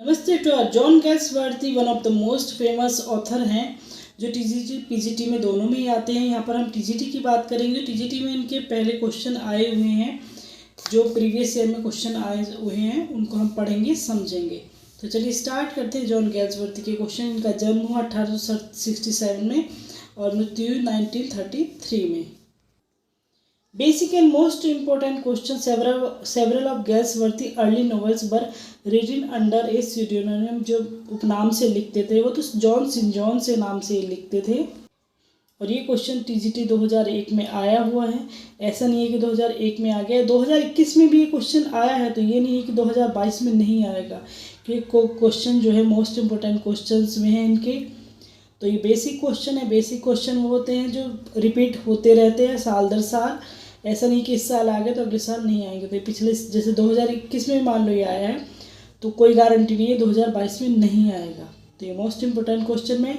नमस्ते to John Galsworthy one of the most famous author हैं जो टीजीटी पीजीटी में दोनों में ही आते हैं। यहाँ पर हम टीजीटी की बात करेंगे। टीजीटी में इनके पहले क्वेश्चन आए हुए हैं, जो प्रीवियस ईयर में क्वेश्चन आए हुए हैं उनको हम पढ़ेंगे समझेंगे। तो चलिए स्टार्ट करते हैं। जॉन गैल्सवर्दी के क्वेश्चन। इनका जन्म हुआ 1867 में और मृत्यु 1933 में। Basic and most important question: several of Galsworthy early novels were written under a pseudonym। जो उपनाम से लिखते थे वो तो जॉन सिन जॉन से नाम से लिखते थे। और ये क्वेश्चन टीजीटी 2001 में आया हुआ है। ऐसा नहीं है कि 2001 में आ गया, 2021 में भी ये क्वेश्चन आया है, तो ये नहीं है कि 2022 में नहीं आएगा, क्योंकि क्वेश्चन जो है मोस्ट इम्पोर्टेंट क्वेश्चन में है इनके। तो ये बेसिक क्वेश्चन है। बेसिक क्वेश्चन वो होते हैं जो रिपीट होते रहते हैं साल दर साल। ऐसा नहीं कि इस साल आ गए तो अगले साल नहीं आएंगे। तो पिछले जैसे 2021 में मान लो ये आया है, तो कोई गारंटी नहीं है 2022 में नहीं आएगा। तो ये मोस्ट इम्पोर्टेंट क्वेश्चन में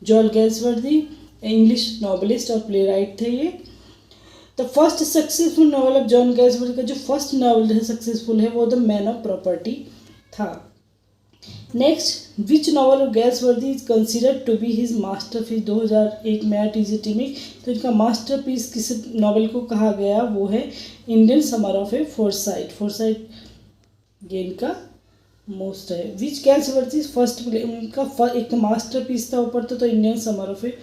जॉन गैल्सवर्दी इंग्लिश नॉवलिस्ट और प्ले राइट थे ये। The first successful novel of John Galsworthy का जो फर्स्ट नॉवल है सक्सेसफुल है वो द मैन ऑफ प्रॉपर्टी था। Next, which novel of Galsworthy is considered to be his masterpiece. 2001 में आया टीजीटी में। तो इनका मास्टरपीस किस नॉवल को कहा गया वो है Indian summer of A foresight. Foresight ये इनका मोस्ट है। विच गैल्सवर्दी फर्स्ट प्ले, उनका एक मास्टरपीस था ऊपर तो Indian summer of A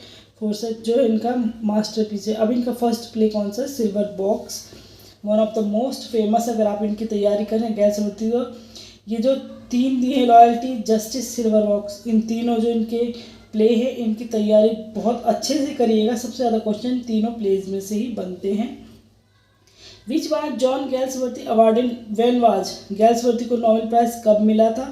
foresight जो इनका मास्टरपीस है। अब इनका फर्स्ट प्ले कौन सा? Silver box, one of the most famous. अगर आप इनकी तैयारी करें गैल्सवर्दी तो ये जो तीन दिए लॉयल्टी, जस्टिस, सिल्वर बॉक्स, इन तीनों जो इनके प्ले है इनकी तैयारी बहुत अच्छे से करिएगा। सबसे ज़्यादा क्वेश्चन तीनों प्लेज में से ही बनते हैं। Which was John Galsworthy awarded when was. Galsworthy को नोबेल प्राइज कब मिला था?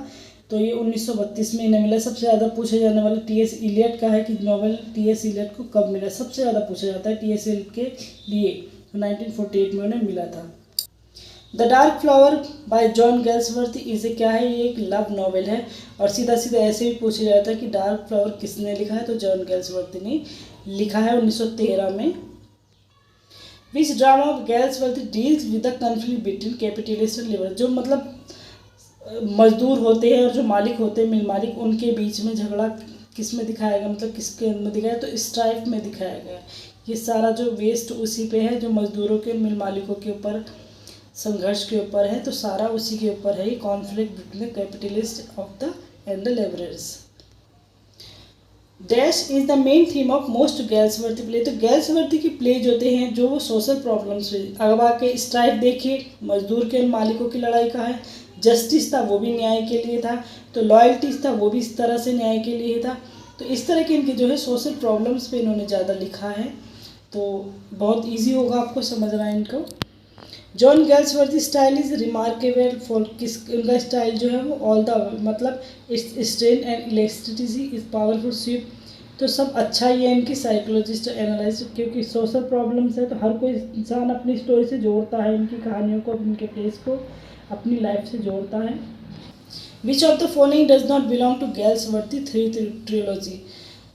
तो ये 1932 में इन्हें मिला। सबसे ज़्यादा पूछे जाने वाला टीएस इलियट का है कि नोबेल टीएस इलियट को कब मिला। सबसे ज़्यादा पूछा जाता है टीएस इलियट के लिए, तो 1948 में उन्हें मिला था। The dark flower by John Galsworthy इसे क्या है? ये एक लव नॉवेल है। और सीधा सीधा ऐसे भी पूछा जाता है कि डार्क फ्लावर किसने लिखा है? तो जॉन गैल्सवर्दी ने लिखा है 1913 में। Which drama of Galsworthy deals with the conflict between capitalist and labour. जो मतलब मजदूर होते हैं और जो मालिक होते हैं, मिल मालिक, उनके बीच में झगड़ा किस में दिखाया गया, मतलब किसके में दिखाया? तो स्ट्राइक में दिखाया गया। ये सारा जो वेस्ट उसी पे है, जो मजदूरों के मिल मालिकों के ऊपर संघर्ष के ऊपर है, तो सारा उसी के ऊपर है। Conflict between capitalist of the and the labourers. Dash is the main theme of most Galsworthy play. तो गैल्सवर्दी की प्ले जो होते हैं जो वो सोशल प्रॉब्लम्स पे। अब आके स्ट्राइक देखिए, मजदूर के मालिकों की लड़ाई का है। जस्टिस था वो भी न्याय के लिए था। तो लॉयल्टीज था वो भी इस तरह से न्याय के लिए था। तो इस तरह के इनके जो है सोशल प्रॉब्लम्स पे इन्होंने ज़्यादा लिखा है। तो बहुत ईजी होगा आपको समझना इनको। John Galsworthy style is remarkable for किस। उनका स्टाइल जो है वो ऑल द मतलब strain and electricity is powerful sweep. तो सब अच्छा ही है। इनकी साइकोलॉजिस्ट एनालाइज, क्योंकि सोशल प्रॉब्लम्स है तो हर कोई इंसान अपनी स्टोरी से जोड़ता है, इनकी कहानियों को, इनके प्लेस को अपनी लाइफ से जोड़ता है। Which of the following does not belong to Galsworthy three trilogy.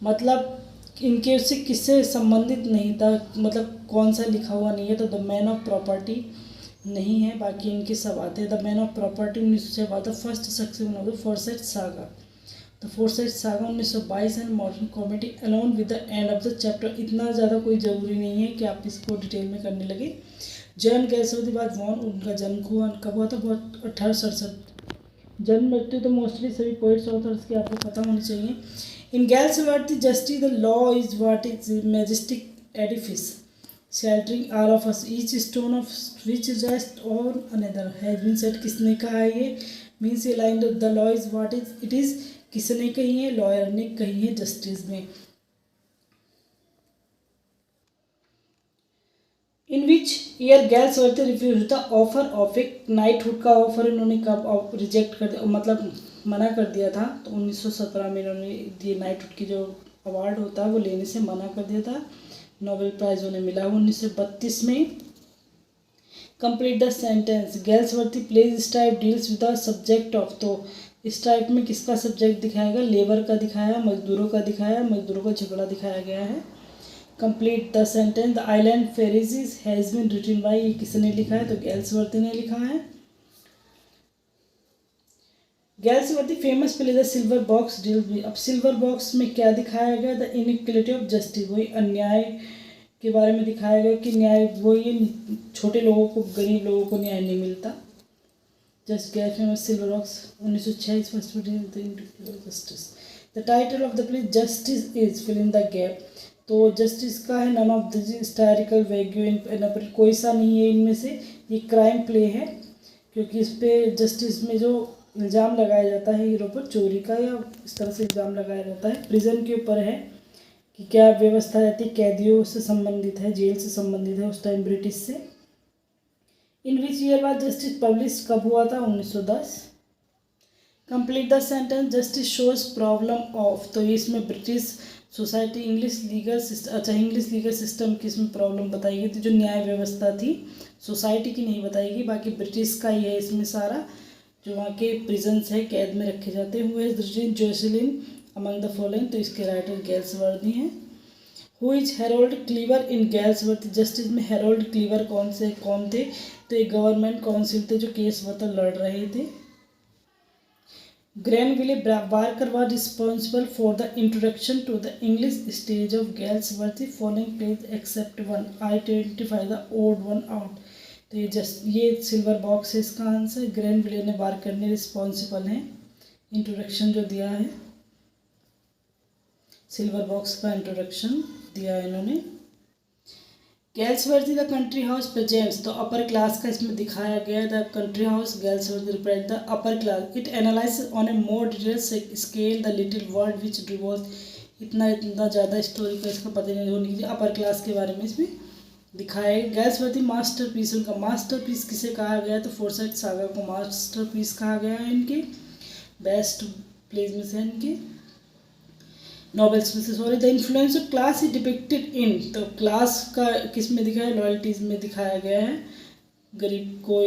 मतलब इनके उससे किससे संबंधित नहीं था, मतलब कौन सा लिखा हुआ नहीं है। तो द मैन ऑफ प्रॉपर्टी नहीं है, बाकी इनके सब आते हैं। The man of property 1900 first successful novel Forsyte saga. तो Forsyte saga 1922 and modern comedy alone with the end of the chapter. इतना ज़्यादा कोई ज़रूरी नहीं है कि आप इसको डिटेल में करने लगे। जॉन गैल्सवर्दी बाद वॉन, उनका जन्म हुआ कब हुआ था? बहुत 1867। जन्म मृत्यु तो मोस्टली सभी पोइट्स ऑथर्स की आपको पता होनी चाहिए। In Galsworthy justice the law is what is majestic edifice sheltering all of us, each stone of which rests on another has been said। किसने कहा है ये? मीन्स ये line the law is what is it is किसने कही है? Lawyer ने कही है जस्टिस में। In which year Galsworthy refuse the offer of a knighthood का ऑफर इन्होंने कब रिजेक्ट कर दिया, मतलब मना कर दिया था? तो 1917 में इन्होंने ये नाइटहुड की जो अवार्ड होता है वो लेने से मना कर दिया था। नोबेल प्राइज उन्हें मिला 1932 में। Complete the sentence. Galsworthy plays strife deals with the subject of. तो स्ट्राइप में किसका सब्जेक्ट दिखाएगा? लेबर का दिखाया, मजदूरों का दिखाया, मजदूरों का झगड़ा दिखाया गया है। Complete the sentence. The island pharisees has been written by. ये किसने लिखा है? तो गैल्सवर्दी ने लिखा है। Galsworthy famous play the silver box deal. अब सिल्वर बॉक्स में क्या दिखाया गया? द इनइक्वलिटी ऑफ जस्टिस, वही अन्याय के बारे में दिखाया गया कि न्याय, वही छोटे लोगों को, गरीब लोगों को न्याय नहीं मिलता। जस्ट गैर famous silver box 1946 first justice. The title of the play justice is fill in the gap. तो जस्टिस का है none of the historical value in, कोई सा नहीं है इनमें से। ये क्राइम प्ले है क्योंकि इस पे जस्टिस में जो इल्ज़ाम लगाया जाता है हीरो पर चोरी का या इस तरह से इल्ज़ाम लगाया जाता है, प्रिजन के ऊपर है कि क्या व्यवस्था रहती है, कैदियों से संबंधित है, जेल से संबंधित है उस टाइम ब्रिटिश से। इन विच ईयर बाद जस्टिस पब्लिश कब हुआ था? 1910। Complete the sentence justice shows problem of. तो ये इसमें British society English legal system, अच्छा इंग्लिश लीगल सिस्टम की इसमें प्रॉब्लम बताई गई थी, जो न्याय व्यवस्था थी सोसाइटी की नहीं बताई गई, बाकी ब्रिटिश का ही है इसमें सारा, जो वहाँ के प्रिजन्स है, कैद में रखे जाते हुए। जोसेलिन अमंग द फॉलोइंग, तो इसके राइटर गैल्सवर्दी हैं। Who is Harold Cleaver in Galsworthy justice में हेरोल्ड क्लीवर कौन थे? तो एक गवर्नमेंट काउंसिल थे जो केस मतलब लड़ रहे थे। ग्रैनविले Barker was responsible for the introduction to the English stage of Galsworthy following plays except one. Identify the odd one out. तो ये सिल्वर बॉक्स है इसका आंसर। ग्रैनविले ने बार्कर ने रिस्पॉन्सिबल हैं, इंट्रोडक्शन जो दिया है, सिल्वर बॉक्स का इंट्रोडक्शन दिया है इन्होंने। Galsworthy the country house presents, तो अपर क्लास का इसमें दिखाया गया है। The country house Galsworthy represent the upper class. It analyse on a more detail scale the little world which revolve. इतना ज़्यादा स्टोरी का इसका पता नहीं होने के लिए अपर क्लास के बारे में इसमें दिखाया है। गैल्सवर्दी मास्टरपीस, उनका मास्टरपीस किसे कहा गया है? तो फोर्साइट सागा को मास्टरपीस कहा गया है, इनके बेस्ट प्लेज में से इनके नॉवेल्स में से। Sorry, the influence of class is depicted in, तो क्लास का किस में दिखाया है? लॉयल्टीज में दिखाया गया है। गरीब को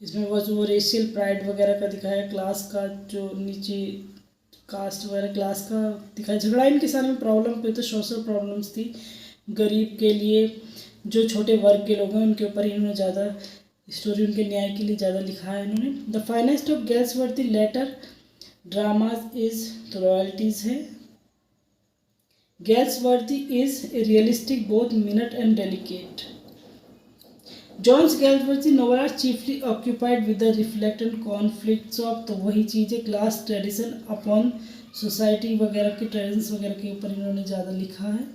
इसमें वो रेशियल प्राइड वगैरह का दिखाया, क्लास का जो नीचे कास्ट वगैरह क्लास का दिखाया। झगड़ा इनके सारे में प्रॉब्लम पे तो सोशल प्रॉब्लम्स थी, गरीब के लिए, जो छोटे वर्ग के लोग हैं उनके ऊपर इन्होंने ज़्यादा स्टोरी, उनके न्याय के लिए ज़्यादा लिखा है इन्होंने। The finest of Galsworthy later dramas is, तो रॉयल्टीज है। Galsworthy is realistic both minute and delicate. John's Galsworthy novel are chiefly occupied with the reflect and conflicts of, तो वही चीज़ है, क्लास ट्रेडिशन अपॉन सोसाइटी वगैरह के traditions वगैरह के ऊपर इन्होंने ज़्यादा लिखा है।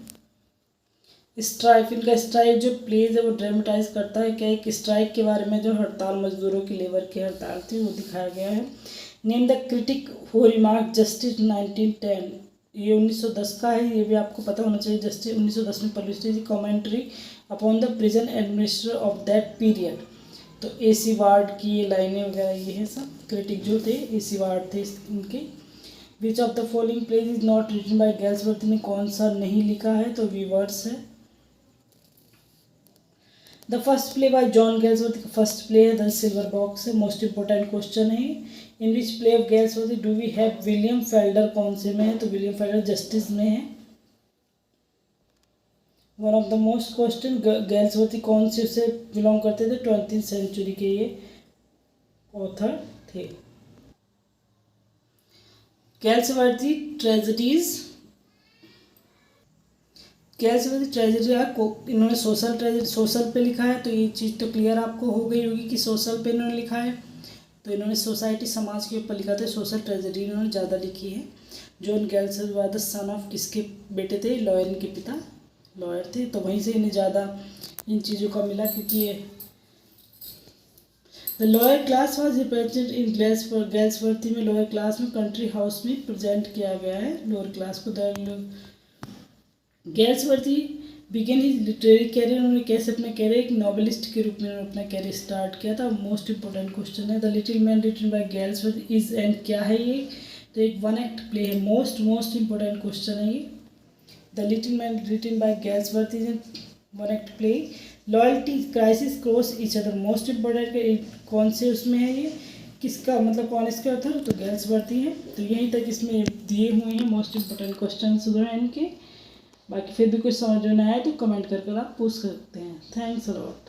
स्ट्राइक, इनका स्ट्राइक जो प्लेज है वो ड्रामेटाइज करता है क्या? एक स्ट्राइक के बारे में, जो हड़ताल मजदूरों की लेबर की हड़ताल थी, वो दिखाया गया है। Name the critic who remark justice 1910, ये 1910 का है, ये भी आपको पता होना चाहिए। जस्टिस 1910 में पब्लिश थी commentary upon the prison administrator of that period. तो AC वार्ड की ये लाइनें वगैरह ये है सब, क्रिटिक जो थे AC वार्ड थे इनके। Which of the following plays is not written by Galsworthy ने कौन सा नहीं लिखा है? तो वीवर्स है। The first play by John Galsworthy का फर्स्ट प्ले है द सिल्वर बॉक्स है, मोस्ट इंपॉर्टेंट क्वेश्चन है। In which play of Galsworthy do we have William Falder, कौन से में है? तो विलियम फेल्डर जस्टिस में है। One of the most question, Galsworthy कौन से उससे बिलोंग करते थे? 20th सेंचुरी के ये ऑथर थे। गैल्सवर्दी ट्रेजेडीज, गैल्सवर्दी ट्रेजेडी को इन्होंने सोशल ट्रेजेडी, सोशल पे लिखा है, तो ये चीज़ तो क्लियर आपको हो गई होगी कि सोशल पे इन्होंने लिखा है। तो इन्होंने सोसाइटी, समाज के ऊपर लिखा था, सोशल ट्रेजेडी इन्होंने ज़्यादा लिखी है। John Galsworthy was the son of, किसके बेटे थे? लॉयर, इनके पिता लॉयर थे, तो वहीं से इन्हें ज़्यादा इन चीज़ों का मिला, क्योंकि ये the lower class was represented in Galsworthy में लोअर क्लास में कंट्री हाउस में प्रेजेंट किया गया है लोअर क्लास को। Galsworthy began his literary career, उन्होंने कैसे अपना कैरियर, एक नॉवेलिस्ट के रूप में उन्होंने अपना कैरियर स्टार्ट किया था। मोस्ट इंपॉर्टेंट क्वेश्चन है। The little man written by Galsworthy is and, क्या है ये? तो एक वन एक्ट प्ले है। मोस्ट इंपॉर्टेंट क्वेश्चन है ये। The little man written by Galsworthy is one act play. Loyalty crisis cross each other, most important कौन से उसमें है ये, किसका मतलब कौन इसके ऑथर? तो गैल्सवर्दी है। तो यहीं तक इसमें दिए हुए हैं मोस्ट इंपॉर्टेंट क्वेश्चन हैं इनके। बाकी फिर भी कुछ समझ में ना आए तो कमेंट करके आप पूछ सकते हैं। Thanks a lot.